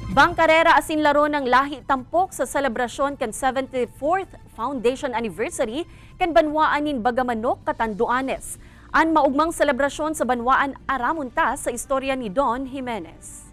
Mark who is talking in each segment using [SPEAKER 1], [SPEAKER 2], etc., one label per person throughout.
[SPEAKER 1] Bangkarera asin laro ng lahi tampok sa selebrasyon kan 74th Foundation Anniversary kan Banwaanin Bagamanok, Catanduanes. An maugmang selebrasyon sa Banwaan Aramunta sa istorya ni Don Jimenez.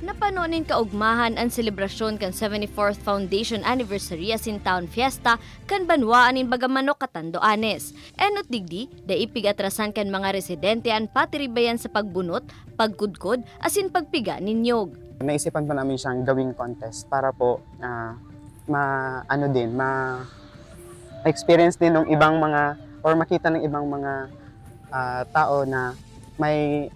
[SPEAKER 2] Napanonin kaugmahan ang selebrasyon kan 74th Foundation Anniversary asin Town Fiesta kan Banwaanin Bagamanok, Catanduanes. Enot digdi, daipig atrasan kan mga residente an patiribayan sa pagbunot, pagkudkod, asin pagpiga ninyog.
[SPEAKER 3] Naisipan pa namin siyang gawing contest para po ma-experience din ng ibang mga or makita ng ibang mga tao na may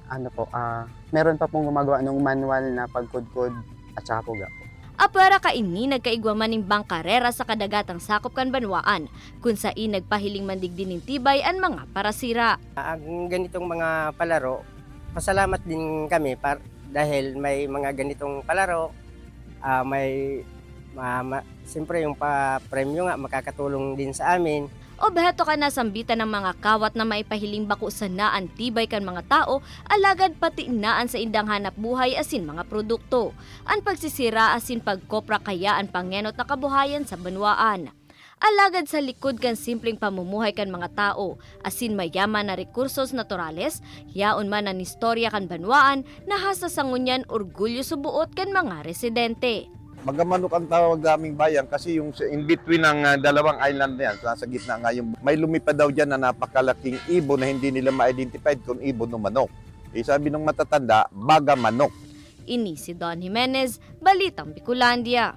[SPEAKER 3] meron pa pong gumagawa ng manual na pagkudkod at saka puga.
[SPEAKER 2] Apara kaini nagkaigwaman ng bangkarera sa kadagatang sakop kan Banwaan, kung saan nagpahiling mandigdi ng tibay ang mga parasira.
[SPEAKER 4] Ang ganitong mga palaro, pasalamat din kami dahil may mga ganitong palaro, siyempre yung pa-premyo nga makakatulong din sa amin.
[SPEAKER 2] O beheto ka na sambitan ng mga kawat na maipahiling bako sa naan tibay kan mga tao, alagad pati naan sa indang hanap buhay asin mga produkto. Ang pagsisira asin pagkopra kaya ang pangenot na kabuhayan sa Banwaan. Alagad sa likod kan simpleng pamumuhay kan mga tao, asin mayaman na rekursos naturales, yaon man ang istorya kan Banwaan na hasa sa ngunyan orgulyo subuot kan mga residente.
[SPEAKER 5] Bagamanok ang tawag daming bayan kasi yung in between ng dalawang island na yan, sa gitna nga yung may lumipad daw dyan na napakalaking ibon na hindi nila ma-identify kung ibon o manok. Sabi ng matatanda, Bagamanok.
[SPEAKER 2] Ini si Don Jimenez, Balitang Bicolandia.